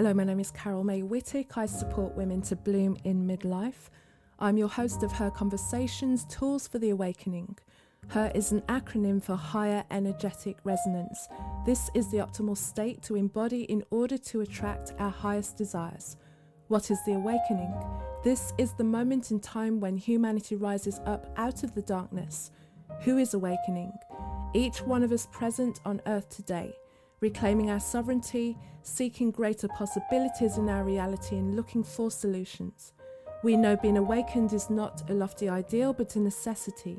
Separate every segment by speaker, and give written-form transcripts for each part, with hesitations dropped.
Speaker 1: Hello, my name is Carol May Whittick. I support women to bloom in midlife. I'm your host of Her Conversations, Tools for the Awakening. Her is an acronym for Higher Energetic Resonance. This is the optimal state to embody in order to attract our highest desires. What is the awakening? This is the moment in time when humanity rises up out of the darkness. Who is awakening? Each one of us present on earth today, reclaiming our sovereignty, seeking greater possibilities in our reality and looking for solutions. We know being awakened is not a lofty ideal, but a necessity.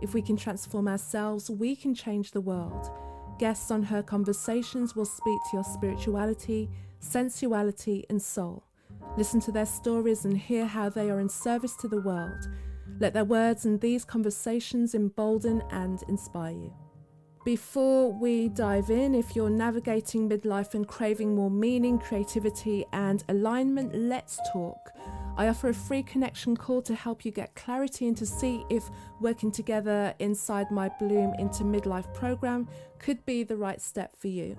Speaker 1: If we can transform ourselves, we can change the world. Guests on Her Conversations will speak to your spirituality, sensuality, and soul. Listen to their stories and hear how they are in service to the world. Let their words and these conversations embolden and inspire you. Before we dive in, if you're navigating midlife and craving more meaning, creativity, and alignment, let's talk. I offer a free connection call to help you get clarity and to see if working together inside my Bloom into Midlife program could be the right step for you.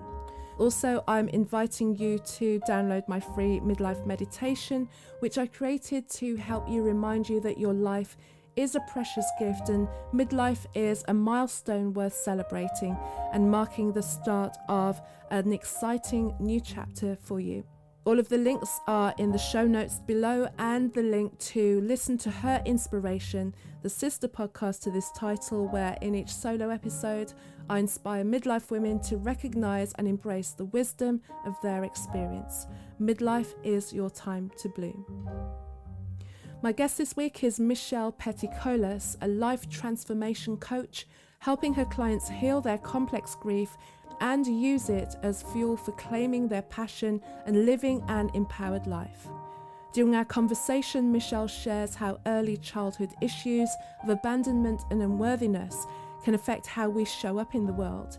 Speaker 1: Also, I'm inviting you to download my free midlife meditation, which I created to help you remind you that your life is a precious gift and midlife is a milestone worth celebrating and marking the start of an exciting new chapter for you. All of the links are in the show notes below, and the link to listen to Her Inspiration, the sister podcast to this title, where in each solo episode I inspire midlife women to recognize and embrace the wisdom of their experience. Midlife is your time to bloom. My guest this week is Michelle Peticolas, a life transformation coach, helping her clients heal their complex grief and use it as fuel for claiming their passion and living an empowered life. During our conversation, Michelle shares how early childhood issues of abandonment and unworthiness can affect how we show up in the world.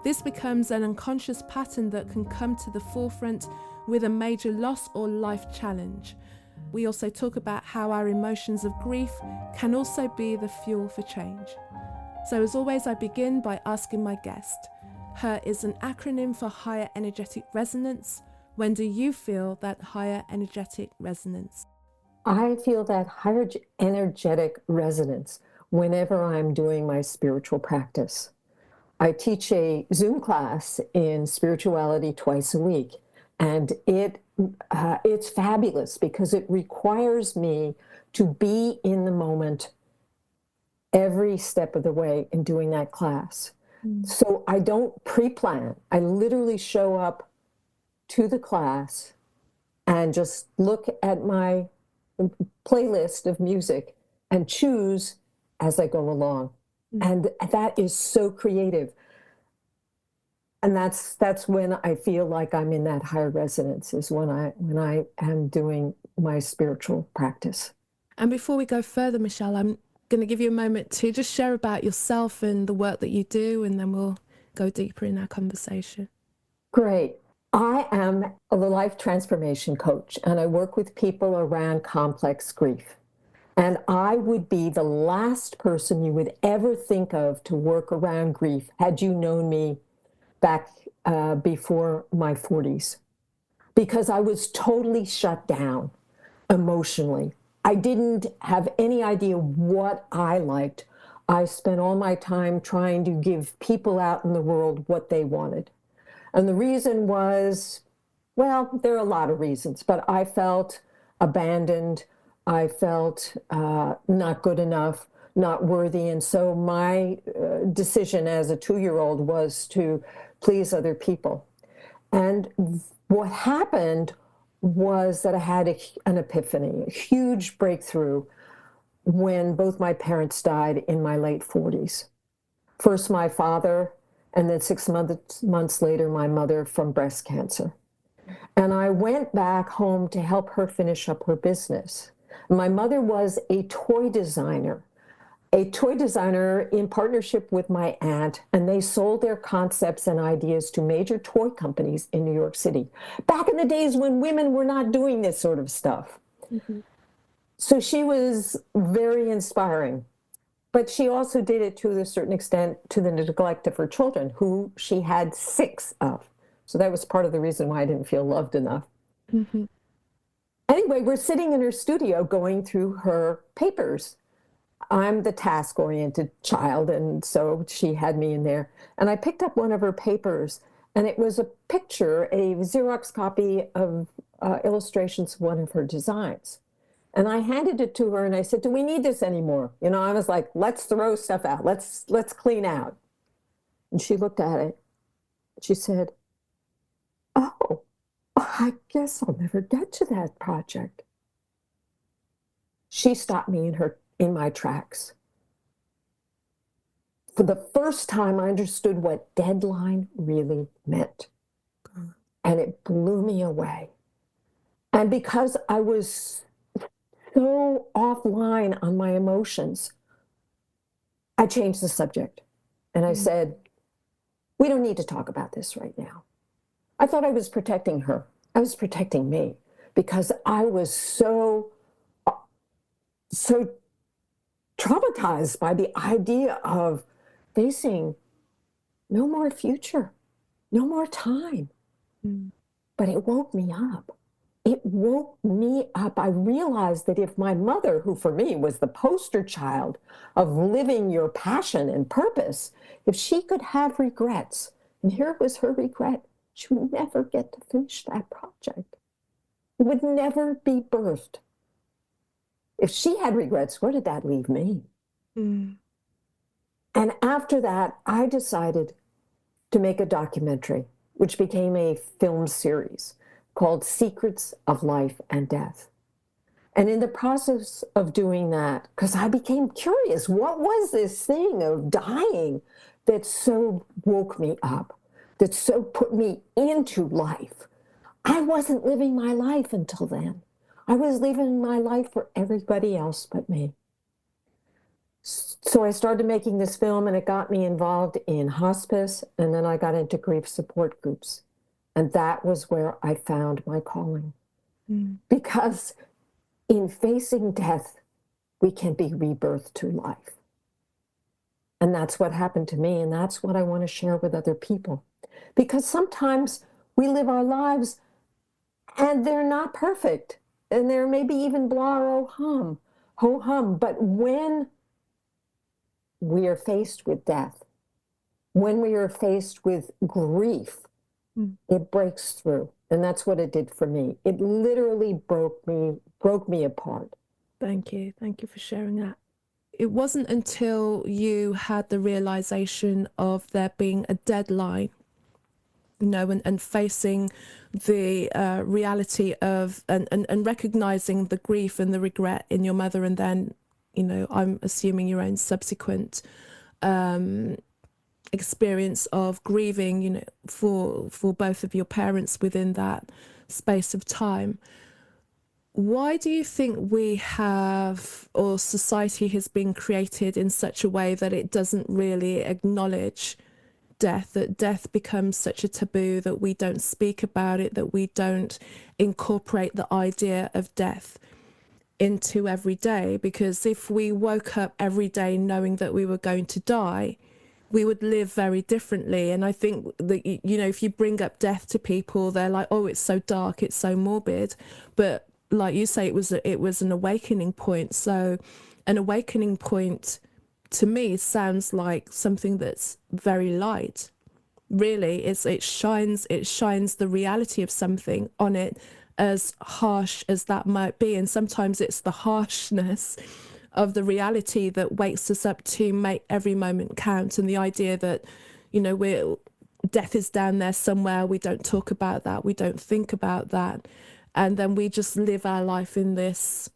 Speaker 1: This becomes an unconscious pattern that can come to the forefront with a major loss or life challenge. We also talk about how our emotions of grief can also be the fuel for change. So as always, I begin by asking my guest. Her is an acronym for Higher Energetic Resonance. When do you feel that higher energetic resonance?
Speaker 2: I feel that higher energetic resonance whenever I'm doing my spiritual practice. I teach a Zoom class in spirituality twice a week, and it's fabulous because it requires me to be in the moment every step of the way in doing that class. So I don't pre-plan. I literally show up to the class and just look at my playlist of music and choose as I go along. And that is so creative. And that's when I feel like I'm in that higher resonance, is when I am doing my spiritual practice.
Speaker 1: And before we go further, Michelle, I'm going to give you a moment to just share about yourself and the work that you do, and then we'll go deeper in our conversation.
Speaker 2: Great. I am a life transformation coach, and I work with people around complex grief. And I would be the last person you would ever think of to work around grief had you known me back before my 40s, because I was totally shut down emotionally. I didn't have any idea what I liked. I spent all my time trying to give people out in the world what they wanted. And the reason was, well, there are a lot of reasons, but I felt abandoned. I felt not good enough, not worthy. And so my decision as a 2-year-old was to please other people. And what happened was that I had an epiphany, a huge breakthrough, when both my parents died in my late 40s. First my father, and then 6 months later, my mother, from breast cancer. And I went back home to help her finish up her business. My mother was a toy designer in partnership with my aunt, and they sold their concepts and ideas to major toy companies in New York City, back in the days when women were not doing this sort of stuff. Mm-hmm. So she was very inspiring, but she also did it to a certain extent to the neglect of her children, who she had 6 of. So that was part of the reason why I didn't feel loved enough.
Speaker 1: Mm-hmm.
Speaker 2: Anyway, we're sitting in her studio going through her papers. I'm the task-oriented child, and so she had me in there. And I picked up one of her papers, and it was a picture, a Xerox copy of illustrations of one of her designs. And I handed it to her, and I said, "Do we need this anymore?" You know, I was like, "Let's throw stuff out. Let's clean out." And she looked at it. She said, "Oh, I guess I'll never get to that project." She stopped me in my tracks. For the first time, I understood what deadline really meant. And it blew me away. And because I was so offline on my emotions, I changed the subject. And I said, "We don't need to talk about this right now." I thought I was protecting her. I was protecting me because I was so traumatized by the idea of facing no more future, no more time. But it woke me up. It woke me up. I realized that if my mother, who for me was the poster child of living your passion and purpose, if she could have regrets, and here was her regret, she would never get to finish that project. It would never be birthed. If she had regrets, where did that leave me? And after that, I decided to make a documentary, which became a film series called Secrets of Life and Death. And in the process of doing that, because I became curious, what was this thing of dying that so woke me up, that so put me into life? I wasn't living my life until then. I was living my life for everybody else but me. So I started making this film, and it got me involved in hospice, and then I got into grief support groups. And that was where I found my calling. Because in facing death, we can be rebirthed to life. And that's what happened to me, and that's what I want to share with other people. Because sometimes we live our lives, and they're not perfect, and they're maybe even blah or ho-hum. But when we are faced with death, when we are faced with grief, it breaks through. And that's what it did for me. It literally broke me apart.
Speaker 1: Thank you. Thank you for sharing that. It wasn't until you had the realization of there being a deadline, you know, and facing the reality of, and recognizing the grief and the regret in your mother, and then, you know, I'm assuming your own subsequent experience of grieving, you know, for both of your parents within that space of time. Why do you think we have, or society has been created in such a way that it doesn't really acknowledge death, that death becomes such a taboo, that we don't speak about it, that we don't incorporate the idea of death into every day? Because if we woke up every day knowing that we were going to die, we would live very differently. And I think that, you know, if you bring up death to people, they're like, "Oh, it's so dark, it's so morbid." But like you say, it was an awakening point. So an awakening point to me sounds like something that's very light. Really, it shines the reality of something on it, as harsh as that might be. And sometimes it's the harshness of the reality that wakes us up to make every moment count. And the idea that, you know, death is down there somewhere, we don't talk about that, we don't think about that, and then we just live our life in this,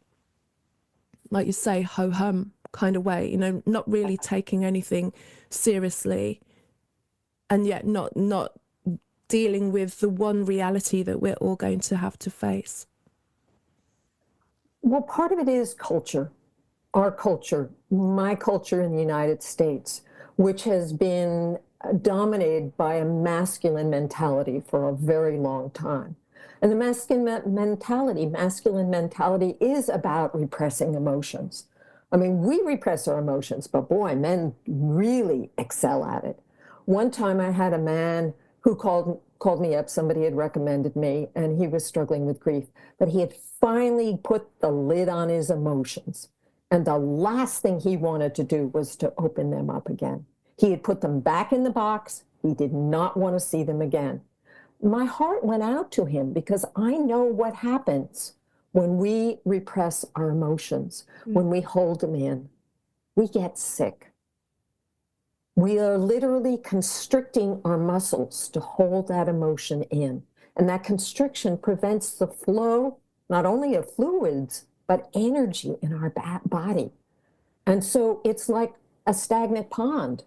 Speaker 1: like you say, ho-hum kind of way, you know, not really taking anything seriously, and yet not dealing with the one reality that we're all going to have to face.
Speaker 2: Well, part of it is culture. Our culture, my culture in the United States, which has been dominated by a masculine mentality for a very long time. And the masculine mentality is about repressing emotions. I mean, we repress our emotions, but boy, men really excel at it. One time I had a man who called called me up. Somebody had recommended me, and he was struggling with grief. But he had finally put the lid on his emotions. And the last thing he wanted to do was to open them up again. He had put them back in the box. He did not want to see them again. My heart went out to him because I know what happens when we repress our emotions, when we hold them in. We get sick. We are literally constricting our muscles to hold that emotion in. And that constriction prevents the flow, not only of fluids, but energy in our body. And so it's like a stagnant pond.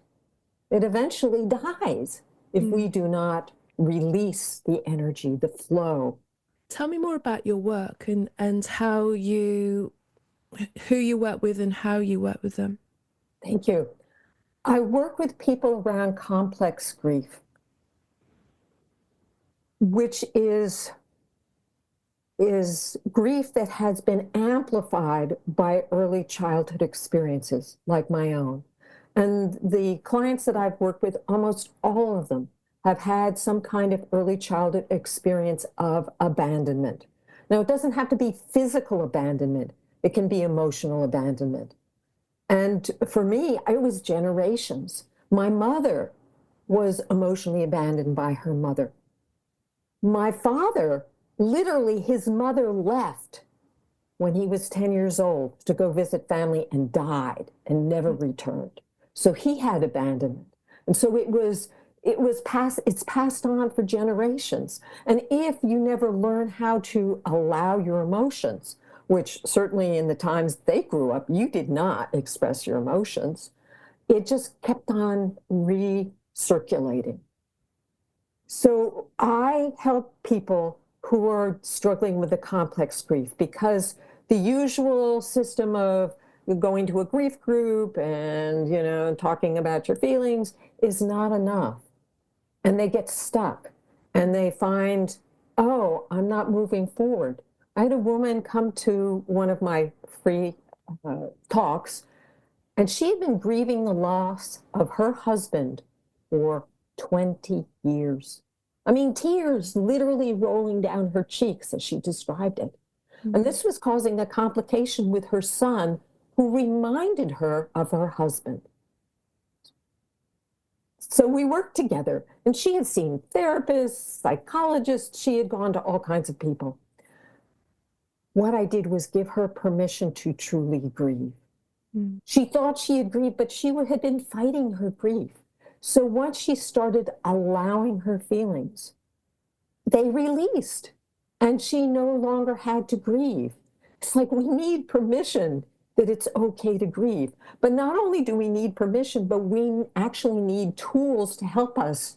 Speaker 2: It eventually dies if we do not release the energy, the flow.
Speaker 1: Tell me more about your work and who you work with and how you work with them.
Speaker 2: Thank you. I work with people around complex grief, which is grief that has been amplified by early childhood experiences like my own. And the clients that I've worked with, almost all of them have had some kind of early childhood experience of abandonment. Now, it doesn't have to be physical abandonment. It can be emotional abandonment. And for me, it was generations. My mother was emotionally abandoned by her mother. My father, literally, his mother left when he was 10 years old to go visit family and died and never returned. So he had abandonment. And so it's passed on for generations. And if you never learn how to allow your emotions, which certainly in the times they grew up, you did not express your emotions, it just kept on recirculating. So I help people who are struggling with a complex grief because the usual system of going to a grief group and, talking about your feelings is not enough. And they get stuck and they find, oh, I'm not moving forward. I had a woman come to one of my free talks, and she had been grieving the loss of her husband for 20 years. I mean, tears literally rolling down her cheeks as she described it. Mm-hmm. And this was causing a complication with her son, who reminded her of her husband. So we worked together, and she had seen therapists, psychologists, she had gone to all kinds of people. What I did was give her permission to truly grieve. Mm. She thought she had grieved, but she had been fighting her grief. So once she started allowing her feelings, they released, and she no longer had to grieve. It's like we need permission that it's okay to grieve. But not only do we need permission, but we actually need tools to help us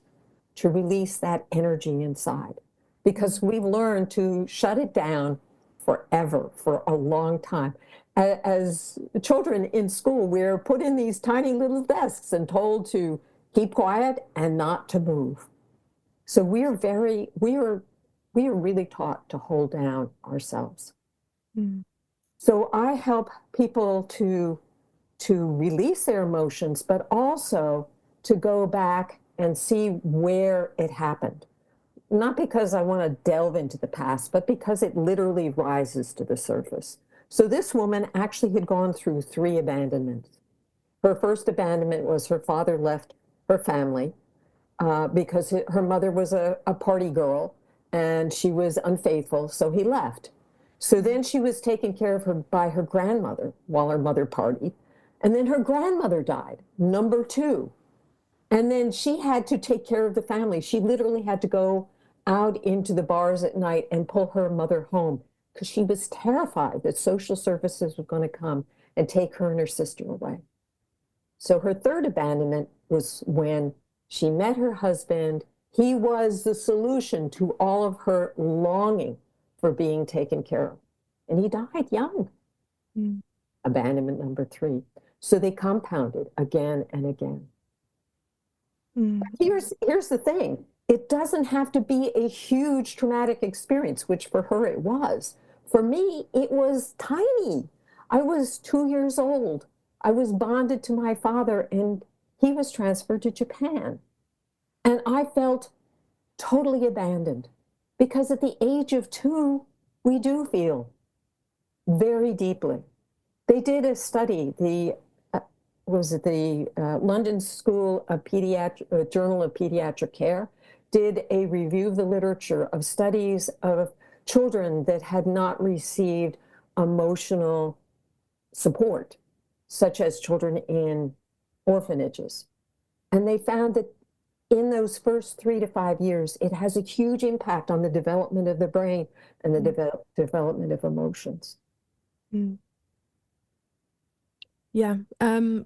Speaker 2: to release that energy inside, because we've learned to shut it down forever, for a long time. As children in school, we're put in these tiny little desks and told to keep quiet and not to move. So we are really taught to hold down ourselves. Mm. So I help people to release their emotions, but also to go back and see where it happened. Not because I want to delve into the past, but because it literally rises to the surface. So this woman actually had gone through 3 abandonments. Her first abandonment was her father left her family because her mother was a party girl and she was unfaithful, so he left. So then she was taken care of by her grandmother while her mother partied. And then her grandmother died, number 2. And then she had to take care of the family. She literally had to go out into the bars at night and pull her mother home because she was terrified that social services were going to come and take her and her sister away. So her third abandonment was when she met her husband. He was the solution to all of her longing for being taken care of. And he died young. Mm. Abandonment number 3. So they compounded again and again. Mm. Here's the thing. It doesn't have to be a huge traumatic experience, which for her it was. For me, it was tiny. I was 2 years old. I was bonded to my father, and he was transferred to Japan. And I felt totally abandoned. Because at the age of 2, we do feel very deeply. They did a study, the was it the London School of Pediatric Journal of Pediatric Care did a review of the literature of studies of children that had not received emotional support, such as children in orphanages. And they found that in those first 3 to 5 years, it has a huge impact on the development of the brain and the development of emotions.
Speaker 1: Mm. Yeah, I'm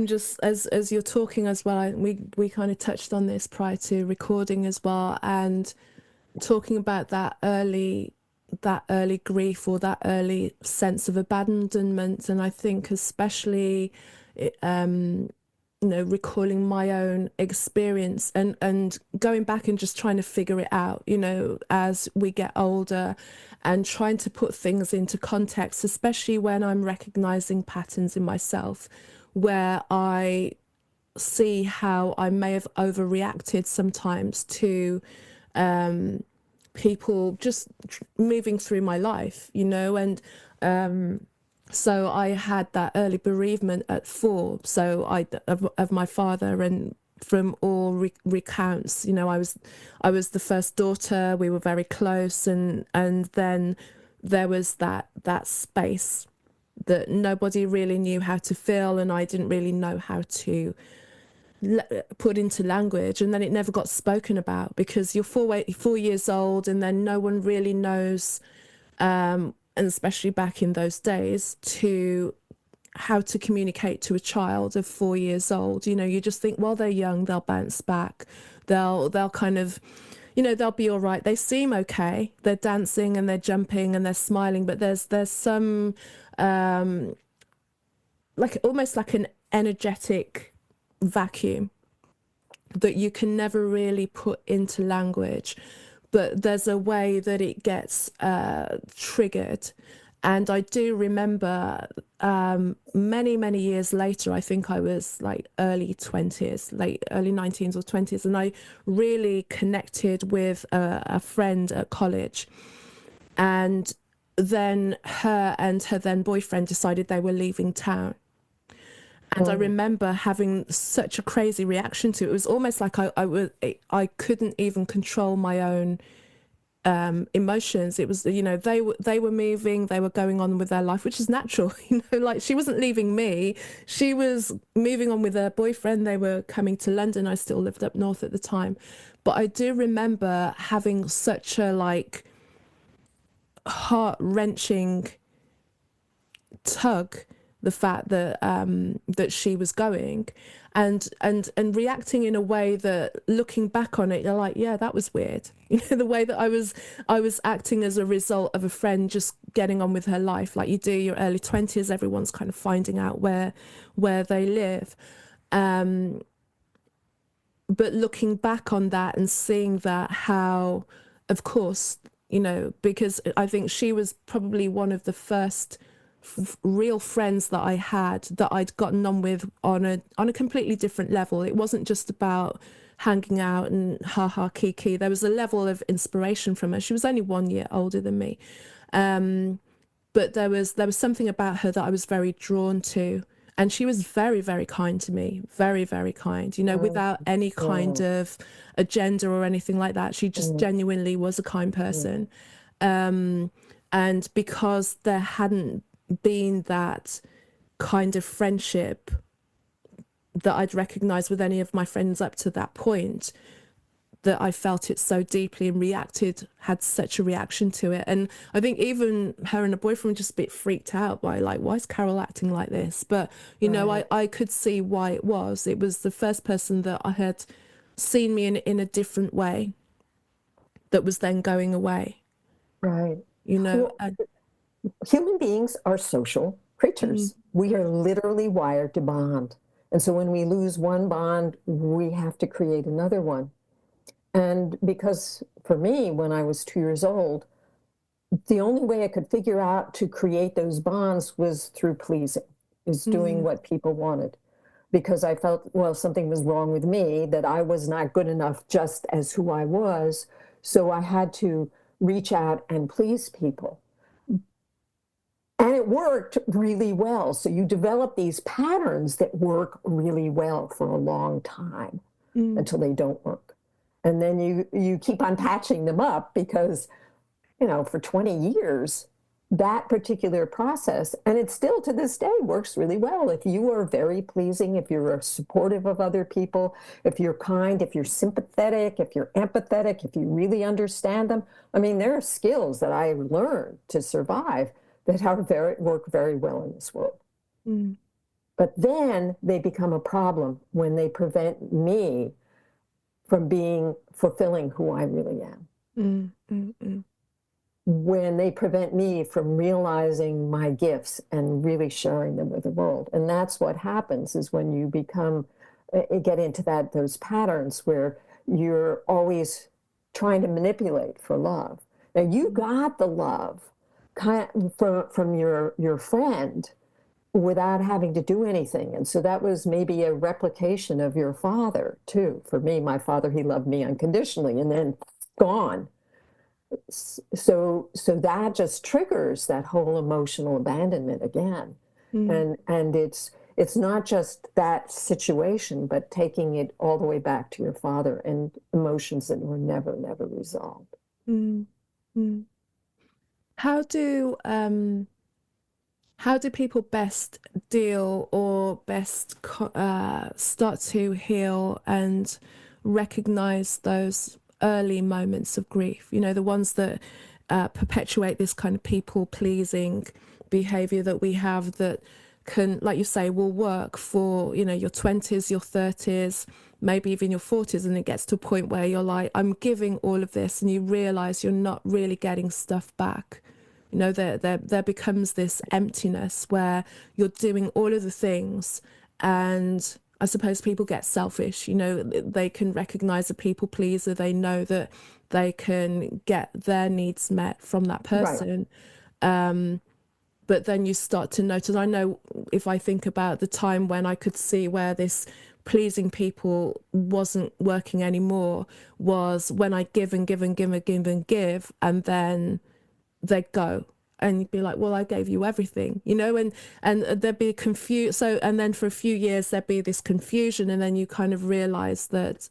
Speaker 1: just as you're talking as well. We kind of touched on this prior to recording as well, and talking about that early grief or that early sense of abandonment. And I think especially, recalling my own experience and going back and just trying to figure it out, as we get older, and trying to put things into context, especially when I'm recognizing patterns in myself where I see how I may have overreacted sometimes to people just moving through my life, and so I had that early bereavement at 4, so of my father, and from all recounts, I was the first daughter. We were very close, and then there was that space that nobody really knew how to fill, and I didn't really know how to put into language, and then it never got spoken about because you're 4 years old, and then no one really knows, and especially back in those days, to how to communicate to a child of 4 years old. You just think, well, they're young, they'll bounce back, they'll kind of, they'll be all right, they seem okay, they're dancing and they're jumping and they're smiling, but there's some like almost like an energetic vacuum that you can never really put into language, but there's a way that it gets triggered. And I do remember many years later, I think I was like early 19s or 20s, and I really connected with a friend at college, and then her and her then boyfriend decided they were leaving town. And I remember having such a crazy reaction to it. It was almost like I couldn't even control my own emotions. It was, they were moving, they were going on with their life, which is natural. Like she wasn't leaving me, she was moving on with her boyfriend. They were coming to London. I still lived up north at the time, but I do remember having such a like heart-wrenching tug, the fact that that she was going, and reacting in a way that, looking back on it, you're like, yeah, that was weird. The way that I was acting as a result of a friend just getting on with her life, like you do your early 20s. Everyone's kind of finding out where they live, but looking back on that and seeing that, how, of course, because I think she was probably one of the first real friends that I had, that I'd gotten on with on a completely different level. It wasn't just about hanging out and ha kiki. There was a level of inspiration from her. She was only 1 year older than me, but there was something about her that I was very drawn to, and she was very, very kind to me, very, very kind, without any kind of agenda or anything like that. She just genuinely was a kind person, and because there hadn't been that kind of friendship that I'd recognized with any of my friends up to that point, that I felt it so deeply and had such a reaction to it. And I think even her and her boyfriend were just a bit freaked out by, like, why is Carol acting like this? But I could see why it was the first person that I had seen me in a different way that was then going away,
Speaker 2: Right.
Speaker 1: Well,
Speaker 2: human beings are social creatures. We are literally wired to bond. And so when we lose one bond, we have to create another one. And because for me, when I was 2 years old, the only way I could figure out to create those bonds was through pleasing, is doing what people wanted. because I felt, well, something was wrong with me, that I was not good enough just as who I was. So I had to reach out and please people. And it worked really well. So you develop these patterns that work really well for a long time until they don't work. And then you keep on patching them up because, for 20 years, that particular process, and it still to this day works really well. If you are very pleasing, if you're supportive of other people, if you're kind, if you're sympathetic, if you're empathetic, if you really understand them. I mean, there are skills that I learned to survive that work very well in this world. But then they become a problem when they prevent me from fulfilling who I really am. When they prevent me from realizing my gifts and really sharing them with the world. And that's what happens is when you get into those patterns where you're always trying to manipulate for love. Now you got the love from your friend without having to do anything. And so that was maybe a replication of your father too. For me, my father, he loved me unconditionally and then gone. So that just triggers that whole emotional abandonment again. And it's not just that situation, but taking it all the way back to your father and emotions that were never resolved.
Speaker 1: How do people best deal or best start to heal and recognize those early moments of grief? The ones that perpetuate this kind of people-pleasing behavior that we have that can, like you say, will work for, your 20s, your 30s, maybe even your 40s. And it gets to a point where you're like, I'm giving all of this, and you realize you're not really getting stuff back. There becomes this emptiness where you're doing all of the things, and I suppose people get selfish. They can recognize a people pleaser. They know that they can get their needs met from that person. Right. But then you start to notice, I know if I think about the time when I could see where this pleasing people wasn't working anymore, was when I give and give and give and give and give, and then they go. And you'd be like, well, I gave you everything, and there'd be confused. So, and then for a few years, there'd be this confusion. And then you kind of realize that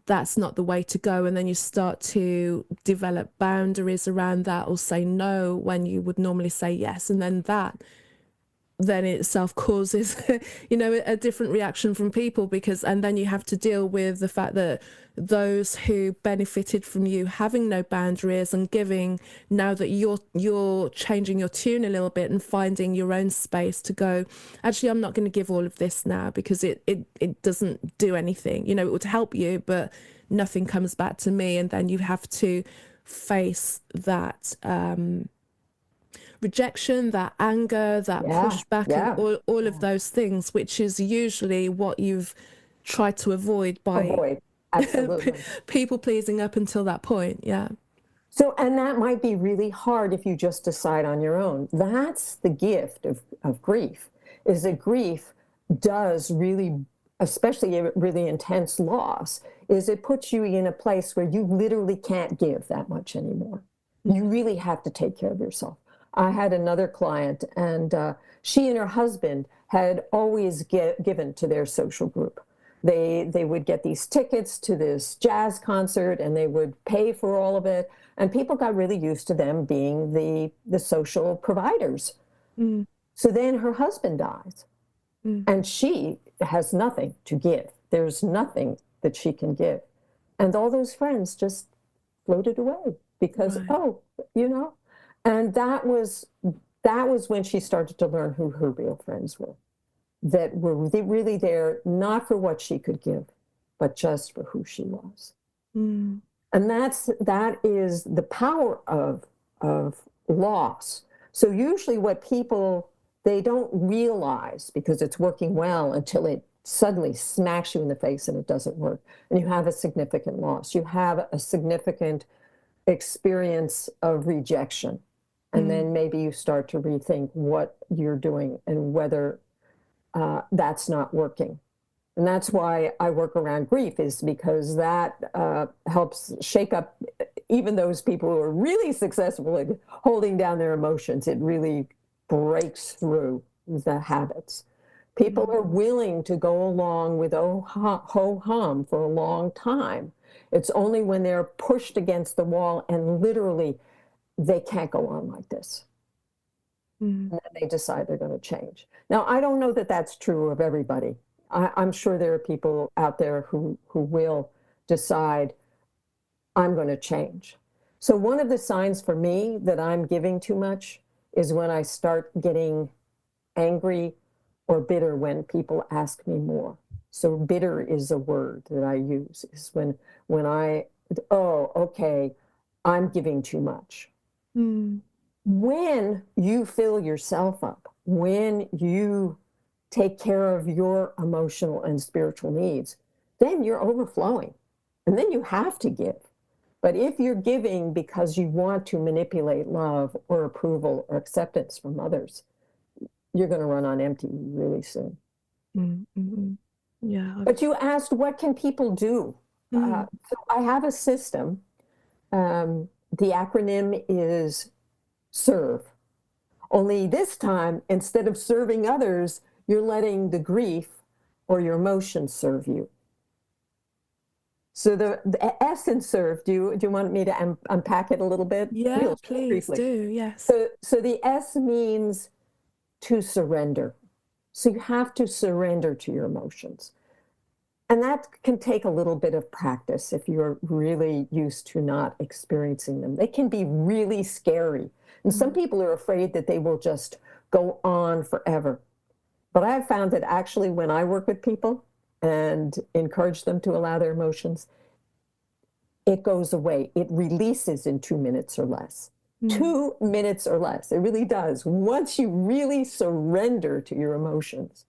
Speaker 1: that's not the way to go. And then you start to develop boundaries around that, or say no when you would normally say yes. And then that then itself causes, a different reaction from people, and then you have to deal with the fact that those who benefited from you having no boundaries and giving, now that you're changing your tune a little bit and finding your own space to go, actually, I'm not going to give all of this now because it doesn't do anything. It would help you, but nothing comes back to me. And then you have to face that rejection, that anger, that pushback, and all of those things, which is usually what you've tried to avoid by people pleasing up until that point.
Speaker 2: So, and that might be really hard if you just decide on your own. That's the gift of grief, is that grief does really, especially a really intense loss, is it puts you in a place where you literally can't give that much anymore. You really have to take care of yourself. I had another client, and she and her husband had always given to their social group. They would get these tickets to this jazz concert, and they would pay for all of it. And people got really used to them being the social providers. So then her husband dies, and she has nothing to give. There's nothing that she can give. And all those friends just floated away because, and that was when she started to learn who her real friends were, that were really there, not for what she could give, but just for who she was. And that is the power of loss. So usually what people, they don't realize, because it's working well, until it suddenly smacks you in the face and it doesn't work. And you have a significant loss. You have a significant experience of rejection. And then maybe you start to rethink what you're doing and whether that's not working. And that's why I work around grief, is because that helps shake up even those people who are really successful at holding down their emotions. It really breaks through the habits. People are willing to go along with ho-hum for a long time. It's only when they're pushed against the wall and literally they can't go on like this. And then they decide they're going to change. Now, I don't know that that's true of everybody. I'm sure there are people out there who will decide, I'm going to change. So one of the signs for me that I'm giving too much is when I start getting angry or bitter when people ask me more. So bitter is a word that I use, is when okay, I'm giving too much. When you fill yourself up, when you take care of your emotional and spiritual needs, then you're overflowing. And then you have to give. But if you're giving because you want to manipulate love or approval or acceptance from others, you're going to run on empty really soon.
Speaker 1: Yeah.
Speaker 2: But you asked, what can people do? So I have a system. The acronym is SERVE. Only this time, instead of serving others, you're letting the grief or your emotions serve you. So the S in SERVE, do you want me to unpack it a little bit?
Speaker 1: Yeah, please
Speaker 2: briefly.
Speaker 1: do, yes.
Speaker 2: So the S means to surrender. So you have to surrender to your emotions. And that can take a little bit of practice if you're really used to not experiencing them. They can be really scary. And some people are afraid that they will just go on forever. But I have found that actually when I work with people and encourage them to allow their emotions, it goes away. It releases in 2 minutes or less. 2 minutes or less. It really does. Once you really surrender to your emotions.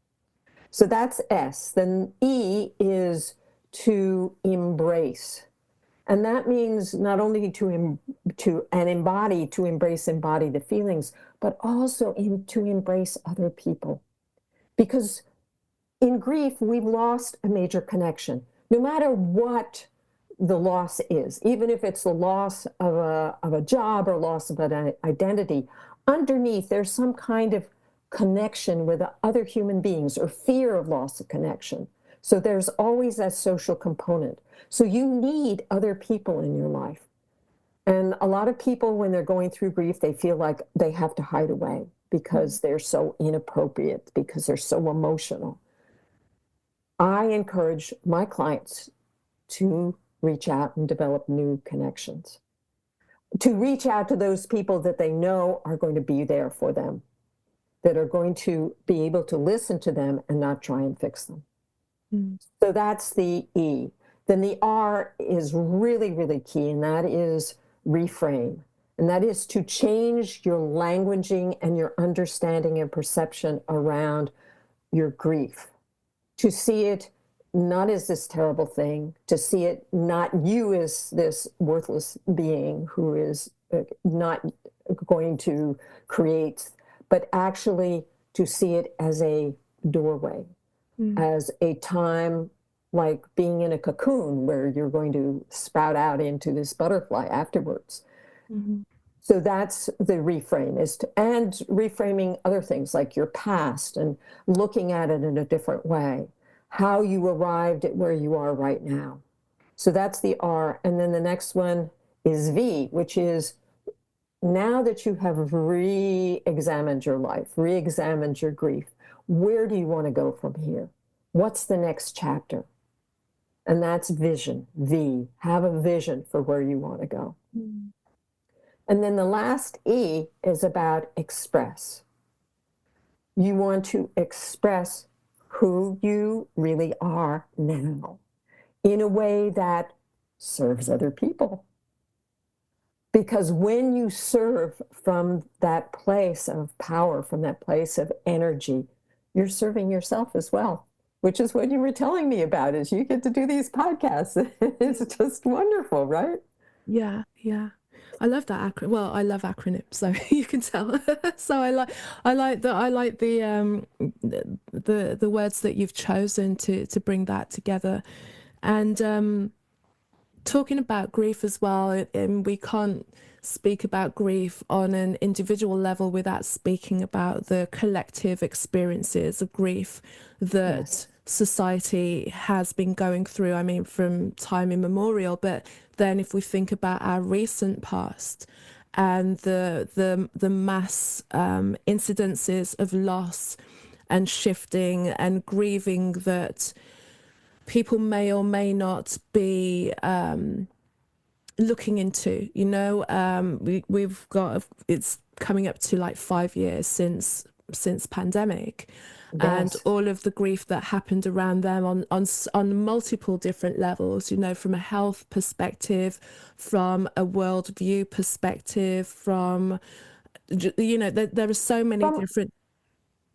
Speaker 2: So that's S. Then E is to embrace. And that means not only to embody the feelings, but also to embrace other people. Because in grief, we've lost a major connection. No matter what the loss is, even if it's the loss of a job or loss of an identity, underneath there's some kind of connection with other human beings or fear of loss of connection. So there's always that social component. So you need other people in your life. And a lot of people, when they're going through grief, they feel like they have to hide away because they're so inappropriate, because they're so emotional. I encourage my clients to reach out and develop new connections, to reach out to those people that they know are going to be there for them, that are going to be able to listen to them and not try and fix them. So that's the E. Then the R is really, really key, and that is reframe. And that is to change your languaging and your understanding and perception around your grief, to see it not as this terrible thing, to see it not you as this worthless being who is not going to create, but actually to see it as a doorway, as a time like being in a cocoon where you're going to sprout out into this butterfly afterwards. So that's the reframe, and reframing other things like your past and looking at it in a different way, how you arrived at where you are right now. So that's the R. And then the next one is V, which is now that you have re-examined your life, re-examined your grief, where do you want to go from here? What's the next chapter? And that's vision, V. Have a vision for where you want to go. And then the last E is about express. You want to express who you really are now in a way that serves other people. Because when you serve from that place of power, from that place of energy, you're serving yourself as well, which is what you were telling me about, is you get to do these podcasts. It's just wonderful, right?
Speaker 1: Yeah, yeah. I love that acronym. Well, I love acronyms, so you can tell. So I like the words that you've chosen to bring that together, and talking about grief as well. And we can't speak about grief on an individual level without speaking about the collective experiences of grief that
Speaker 2: Yes.
Speaker 1: society has been going through. I mean, from time immemorial. But then, if we think about our recent past and the mass incidences of loss and shifting and grieving that people may or may not be looking into, we've got, it's coming up to like 5 years since pandemic, and
Speaker 2: Yes.
Speaker 1: all of the grief that happened around them on multiple different levels, from a health perspective, from a worldview perspective, from, there are so many
Speaker 2: From
Speaker 1: different.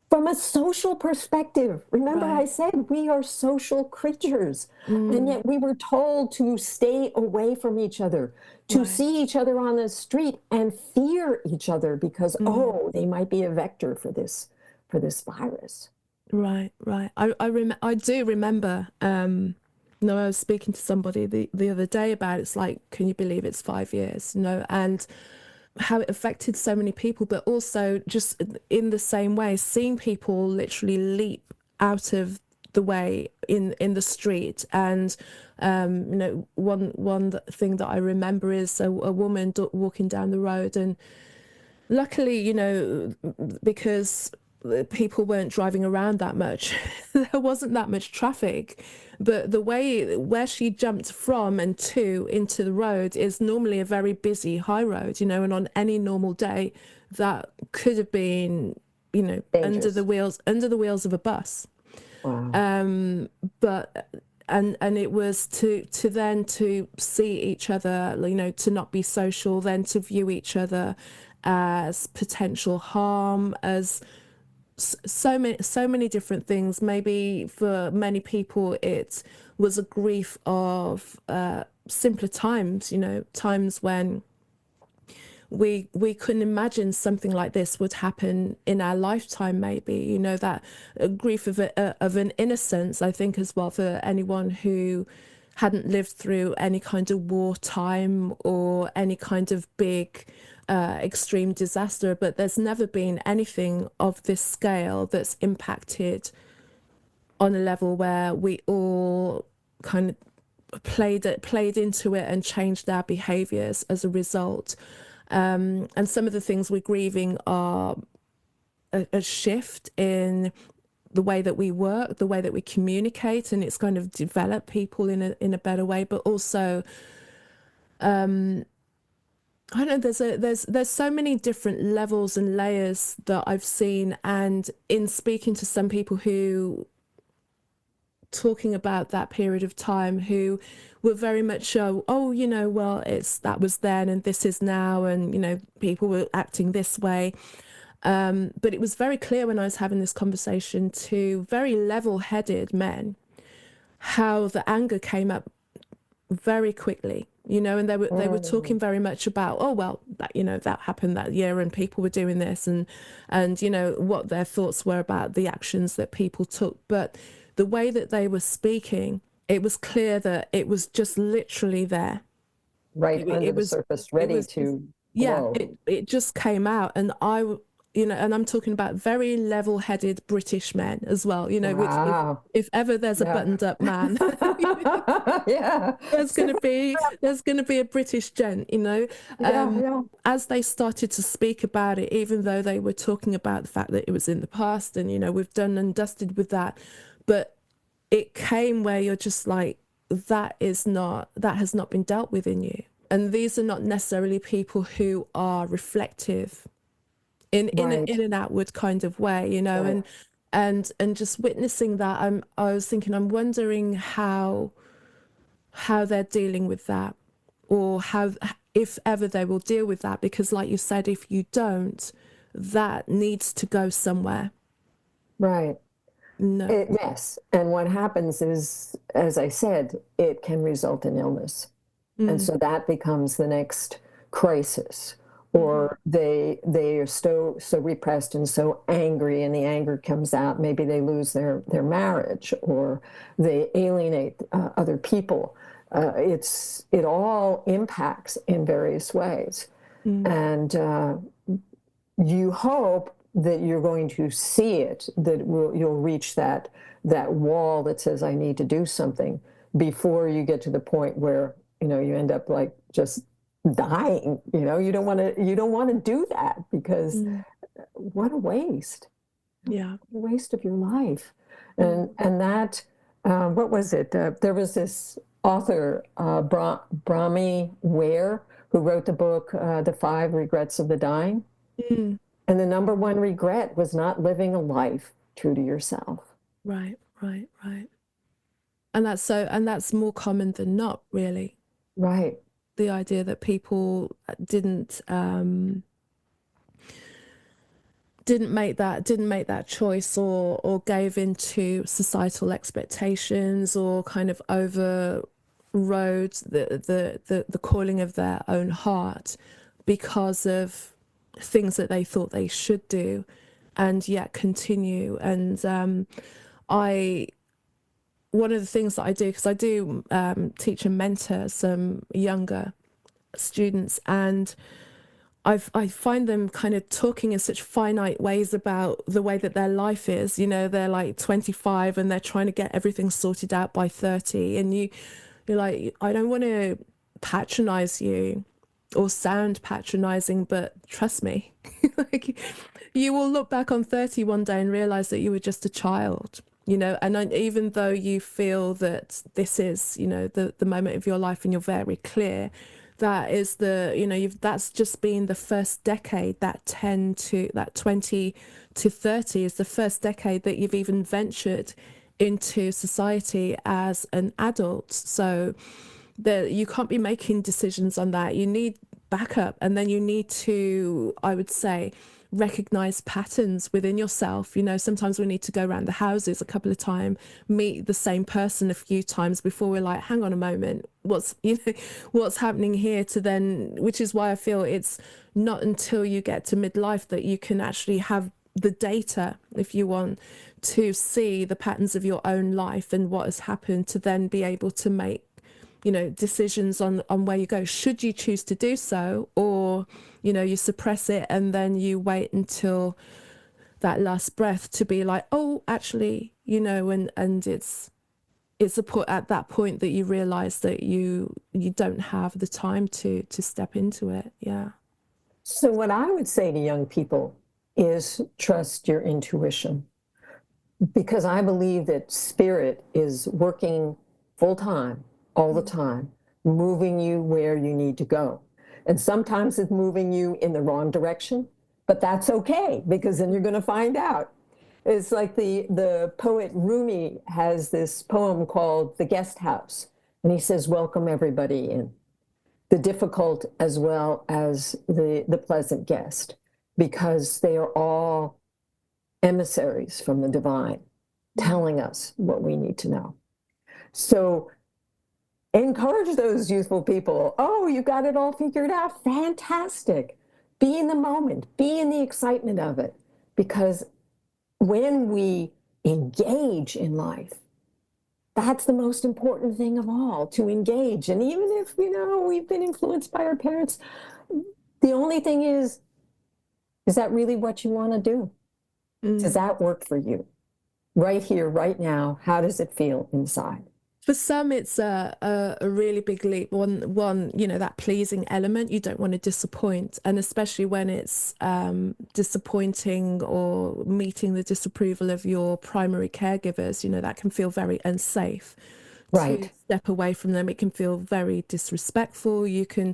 Speaker 2: From a social perspective, remember I
Speaker 1: Right.
Speaker 2: said we are social creatures, and
Speaker 1: Mm,
Speaker 2: yet we were told to stay away from each other, to
Speaker 1: right.
Speaker 2: see each other on the street and fear each other because,
Speaker 1: Mm.
Speaker 2: oh, they might be a vector for this virus.
Speaker 1: Right, right. I do remember. I was speaking to somebody the other day about it's like, can you believe it's 5 years? And how it affected so many people, but also just in the same way, seeing people literally leap out of the way in the street. And one thing that I remember is a woman walking down the road, and luckily, because people weren't driving around that much, there wasn't that much traffic. But the way where she jumped from and to into the road is normally a very busy high road, and on any normal day, that could have been, under the
Speaker 2: Dangerous.
Speaker 1: wheels of a bus.
Speaker 2: Wow.
Speaker 1: But and it was to then to see each other, to not be social, then to view each other as potential harm, as so many different things. Maybe for many people it was a grief of simpler times, times when we couldn't imagine something like this would happen in our lifetime. Maybe, that grief of an innocence, I think, as well, for anyone who hadn't lived through any kind of wartime or any kind of big extreme disaster. But there's never been anything of this scale that's impacted on a level where we all kind of played into it and changed our behaviors as a result. And some of the things we're grieving are a shift in the way that we work, the way that we communicate, and it's kind of developed people in a better way. But also, I don't know, there's so many different levels and layers that I've seen, and in speaking to some people who talking about that period of time, who were very much well, that was then and this is now, and people were acting this way. But it was very clear when I was having this conversation to very level-headed men how the anger came up very quickly, and they were talking
Speaker 2: Mm.
Speaker 1: very much about, oh well, that happened that year and people were doing this, and what their thoughts were about the actions that people took. But the way that they were speaking, it was clear that it was just literally there.
Speaker 2: Right
Speaker 1: It,
Speaker 2: under
Speaker 1: it
Speaker 2: the
Speaker 1: was
Speaker 2: surface,
Speaker 1: it
Speaker 2: ready
Speaker 1: was just,
Speaker 2: to
Speaker 1: yeah,
Speaker 2: blow.
Speaker 1: it just came out. And and I'm talking about very level-headed British men as well, which
Speaker 2: Wow.
Speaker 1: if ever there's a
Speaker 2: Yeah.
Speaker 1: buttoned up man,
Speaker 2: Yeah.
Speaker 1: there's gonna be a British gent,
Speaker 2: Yeah, yeah.
Speaker 1: as they started to speak about it, even though they were talking about the fact that it was in the past, and we've done and dusted with that. But it came where you're just like, that has not been dealt with in you. And these are not necessarily people who are reflective in
Speaker 2: Right.
Speaker 1: an outward kind of way,
Speaker 2: Right.
Speaker 1: and just witnessing that, I was thinking, I'm wondering how they're dealing with that, or how, if ever they will deal with that, because like you said, if you don't, that needs to go somewhere.
Speaker 2: Right.
Speaker 1: No.
Speaker 2: Yes. And what happens is, as I said, it can result in illness. And
Speaker 1: Mm,
Speaker 2: so that becomes the next crisis, or they are so repressed and so angry, and the anger comes out. Maybe they lose their marriage, or they alienate other people. It all impacts in various ways, and you hope that you're going to see it, that you'll reach that wall that says, I need to do something, before you get to the point where, you end up like just dying. You don't want to do that, because what a waste.
Speaker 1: Yeah.
Speaker 2: What a waste of your life. And that, what was it? There was this author, Brahmi Ware, who wrote the book, The 5 Regrets of the Dying. And the number one regret was not living a life true to yourself.
Speaker 1: Right. And that's more common than not, really.
Speaker 2: Right.
Speaker 1: The idea that people didn't make that choice, or gave into societal expectations, or kind of overrode the calling of their own heart because of things that they thought they should do, and yet continue. And one of the things that I do, because I do teach and mentor some younger students, and I find them kind of talking in such finite ways about the way that their life is. They're like 25 and they're trying to get everything sorted out by 30, and you're like, I don't want to patronize you or sound patronizing, but trust me, like, you will look back on 30 one day and realize that you were just a child. And even though you feel that this is, the moment of your life, and you're very clear, that is that's just been the first decade. That 20 to 30 is the first decade that you've even ventured into society as an adult. So you can't be making decisions on that. You need backup, and then you need to, I would say, recognize patterns within yourself. Sometimes we need to go around the houses a couple of times, meet the same person a few times before we're like, hang on a moment, what's happening here, to then, which is why I feel it's not until you get to midlife that you can actually have the data, if you want, to see the patterns of your own life and what has happened, to then be able to make decisions on where you go, should you choose to do so, or you suppress it and then you wait until that last breath to be like, oh, actually, and it's at that point that you realize that you don't have the time to step into it. Yeah.
Speaker 2: So what I would say to young people is trust your intuition, because I believe that spirit is working full time, all the time, moving you where you need to go. And sometimes it's moving you in the wrong direction, but that's okay, because then you're going to find out. It's like the poet Rumi has this poem called The Guest House, and he says, welcome everybody in, the difficult as well as the pleasant guest, because they are all emissaries from the divine, telling us what we need to know. So encourage those youthful people. Oh, you got it all figured out. Fantastic. Be in the moment. Be in the excitement of it. Because when we engage in life, that's the most important thing of all, to engage. And even if, we've been influenced by our parents, the only thing is that really what you want to do? Does that work for you? Right here, right now, how does it feel inside?
Speaker 1: For some, it's a really big leap. One, that pleasing element, you don't want to disappoint. And especially when it's disappointing or meeting the disapproval of your primary caregivers, that can feel very unsafe.
Speaker 2: Right.
Speaker 1: To step away from them, it can feel very disrespectful. You can,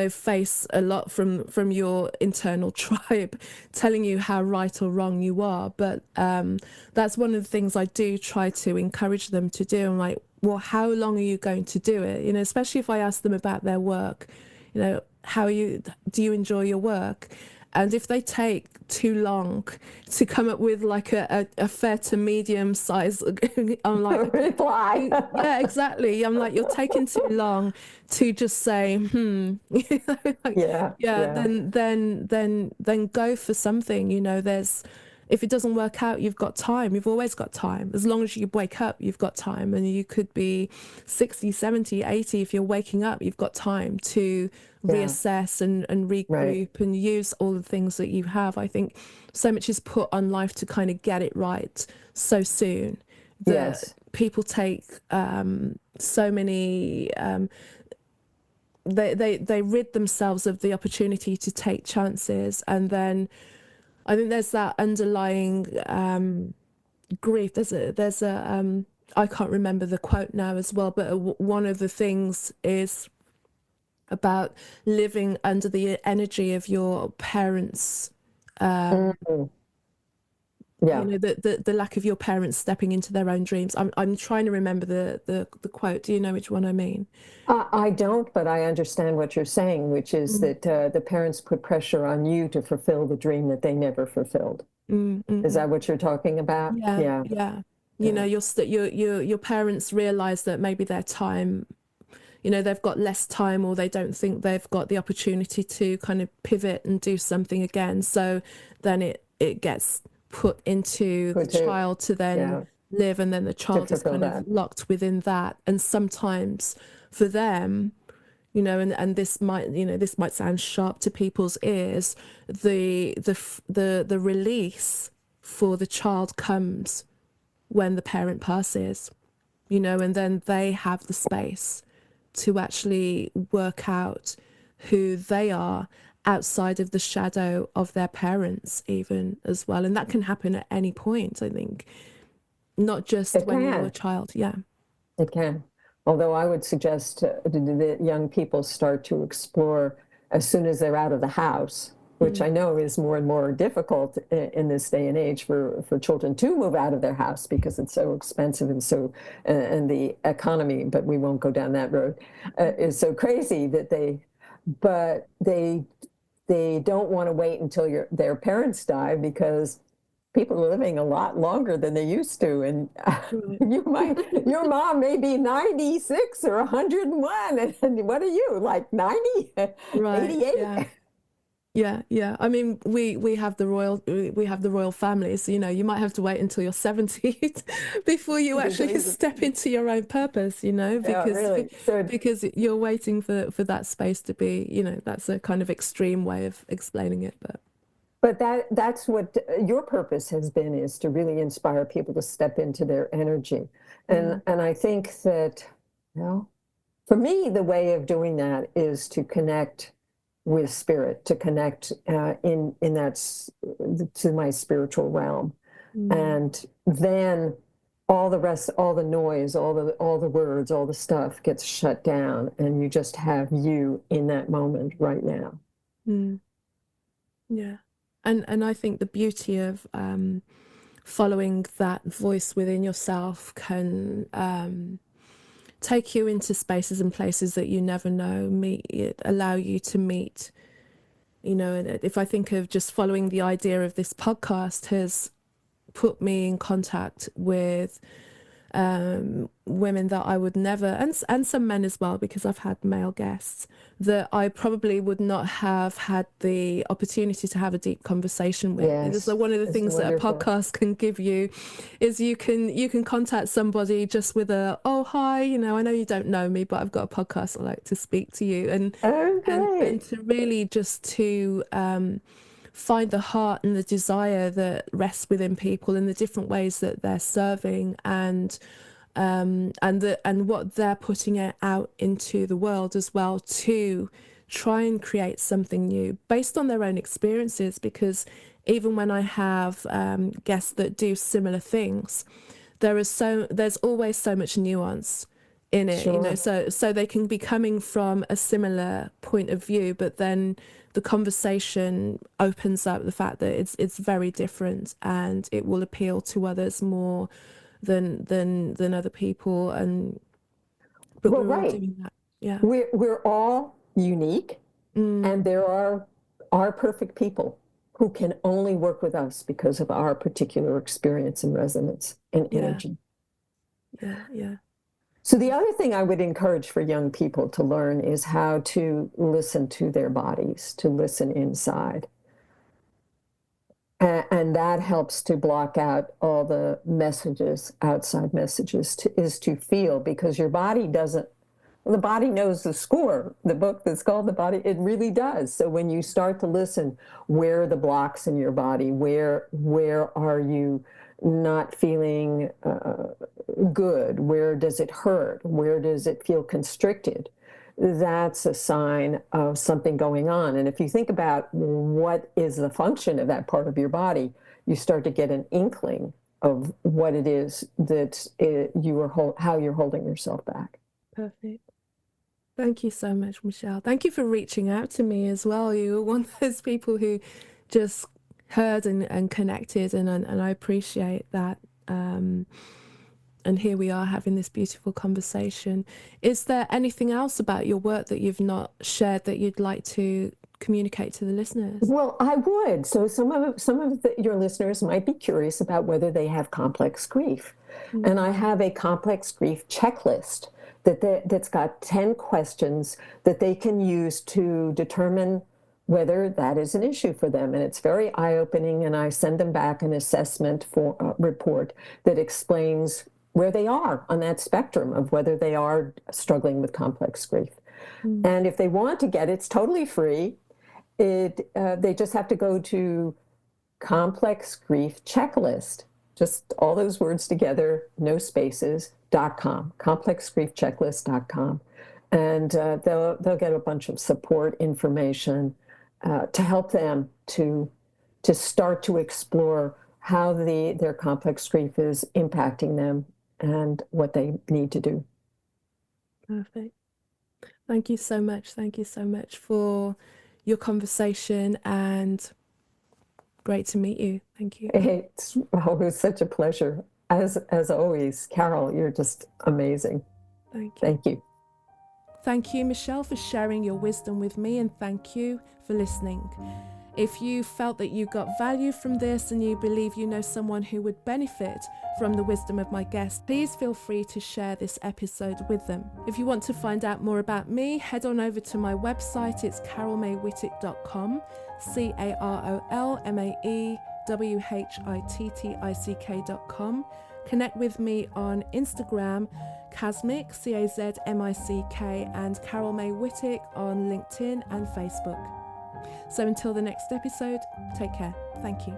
Speaker 1: face a lot from your internal tribe telling you how right or wrong you are. But that's one of the things I do try to encourage them to do. I'm like, well, how long are you going to do it? Especially if I ask them about their work, do you enjoy your work? And if they take too long to come up with like a fair to medium size, I'm like, okay,
Speaker 2: reply.
Speaker 1: yeah, exactly. I'm like, you're taking too long to just say, like,
Speaker 2: Yeah,
Speaker 1: yeah,
Speaker 2: yeah,
Speaker 1: then go for something. If it doesn't work out, you've got time. You've always got time. As long as you wake up, you've got time. And you could be 60, 70, 80. If you're waking up, you've got time to
Speaker 2: yeah.
Speaker 1: reassess and
Speaker 2: Right.
Speaker 1: regroup and use all the things that you have. I think so much is put on life to kind of get it right so soon that
Speaker 2: Yes.
Speaker 1: people take so many they rid themselves of the opportunity to take chances. And then I think there's that underlying grief. There's a I can't remember the quote now as well, but one of the things is about living under the energy of your parents.
Speaker 2: Mhm. Yeah.
Speaker 1: The lack of your parents stepping into their own dreams. I'm trying to remember the quote. Do you know which one I mean?
Speaker 2: I don't, but I understand what you're saying, which is
Speaker 1: Mm,
Speaker 2: that the parents put pressure on you to fulfill the dream that they never fulfilled.
Speaker 1: mm, mm,
Speaker 2: Is
Speaker 1: mm.
Speaker 2: that what you're talking about?
Speaker 1: Yeah,
Speaker 2: Yeah.
Speaker 1: yeah.
Speaker 2: Yeah.
Speaker 1: Your parents realize that maybe their time, they've got less time, or they don't think they've got the opportunity to kind of pivot and do something again. So then it ggets put into the
Speaker 2: Put to,
Speaker 1: child to then
Speaker 2: yeah,
Speaker 1: live, and then the
Speaker 2: to
Speaker 1: child is
Speaker 2: fulfill
Speaker 1: kind of
Speaker 2: that.
Speaker 1: locked within that. And sometimes for them, and this might sound sharp to people's ears, the release for the child comes when the parent passes, and then they have the space to actually work out who they are outside of the shadow of their parents, even as well. And that can happen at any point, I think, not just
Speaker 2: It
Speaker 1: when you're a
Speaker 2: can.
Speaker 1: child. Yeah.
Speaker 2: It can. Although I would suggest that young people start to explore as soon as they're out of the house, which
Speaker 1: Mm,
Speaker 2: I know is more and more difficult in this day and age for children to move out of their house because it's so expensive and the economy, but we won't go down that road, is so crazy that but they don't want to wait until their parents die because people are living a lot longer than they used to, and
Speaker 1: right.
Speaker 2: your mom may be 96 or 101, and what are you, like 90,
Speaker 1: Right.
Speaker 2: 88?
Speaker 1: Yeah. Yeah, yeah. I mean, we have the royal family, so you might have to wait until you're 70 before you actually step into your own purpose,
Speaker 2: Yeah,
Speaker 1: because
Speaker 2: really. So,
Speaker 1: because you're waiting for that space to be, that's a kind of extreme way of explaining it, but
Speaker 2: but that's what your purpose has been, is to really inspire people to step into their energy.
Speaker 1: mm,
Speaker 2: And I think that, well, for me, the way of doing that is to connect with spirit, to connect in to my spiritual realm,
Speaker 1: mm,
Speaker 2: and then all the rest, all the noise, all the words, all the stuff gets shut down, and you just have you in that moment right now.
Speaker 1: mm, yeah. And I think the beauty of following that voice within yourself can take you into spaces and places that you never know, allow you to meet, and if I think of just following the idea of this podcast has put me in contact with women that I would never, and some men as well, because I've had male guests that I probably would not have had the opportunity to have a deep conversation with. And it's
Speaker 2: Yes,
Speaker 1: like one of the
Speaker 2: it's
Speaker 1: things that a
Speaker 2: wonderful.
Speaker 1: podcast can give you is you can contact somebody just with oh hi, I know you don't know me, but I've got a podcast, I'd like to speak to you, and
Speaker 2: Oh,
Speaker 1: and
Speaker 2: great.
Speaker 1: to really just to find the heart and the desire that rests within people in the different ways that they're serving, and what they're putting it out into the world as well, to try and create something new based on their own experiences. Because even when I have guests that do similar things, there's always so much nuance in it,
Speaker 2: Sure.
Speaker 1: so they can be coming from a similar point of view, but then the conversation opens up the fact that it's very different, and it will appeal to others more than other people. But
Speaker 2: Well,
Speaker 1: we're all
Speaker 2: right.
Speaker 1: doing that. Yeah.
Speaker 2: We're all unique,
Speaker 1: Mm,
Speaker 2: and there are are perfect people who can only work with us because of our particular experience and resonance and energy.
Speaker 1: Yeah.
Speaker 2: So the other thing I would encourage for young people to learn is how to listen to their bodies, to listen inside. And that helps to block out all the messages, outside messages, is to feel, because your body doesn't, the body knows the score. The book that's called The Body, it really does. So when you start to listen, where are the blocks in your body? Where are you not feeling good? Where does it hurt? Where does it feel constricted? That's a sign of something going on. And if you think about what is the function of that part of your body, you start to get an inkling of what it is that how you're holding yourself back.
Speaker 1: Perfect. Thank you so much, Michelle. Thank you for reaching out to me as well. You were one of those people who just heard and connected, and I appreciate that. And here we are having this beautiful conversation. Is there anything else about your work that you've not shared that you'd like to communicate to the listeners?
Speaker 2: Well, I would. So some of your listeners might be curious about whether they have complex grief. And I have a complex grief checklist that's got 10 questions that they can use to determine whether that is an issue for them. And it's very eye-opening, and I send them back an assessment report that explains where they are on that spectrum of whether they are struggling with complex grief. And if they want to get it, it's totally free. They just have to go to Complex Grief Checklist, just all those words together, no spaces, .com, complexgriefchecklist.com. And they'll get a bunch of support information to help them to start to explore how their complex grief is impacting them and what they need to do.
Speaker 1: Perfect. Thank you so much. Thank you so much for your conversation, and great to meet you. Thank you.
Speaker 2: It's always such a pleasure. As always, Carol, you're just amazing.
Speaker 1: Thank you.
Speaker 2: Thank you.
Speaker 1: Thank you, Michelle, for sharing your wisdom with me, and thank you for listening. If you felt that you got value from this and you believe you know someone who would benefit from the wisdom of my guest, please feel free to share this episode with them. If you want to find out more about me, head on over to my website. It's carolmaywhittick.com, carolmaywhittick.com. Connect with me on Instagram, Casmic, CAZMICK, and Carol May Whittick on LinkedIn and Facebook. So until the next episode, take care. Thank you.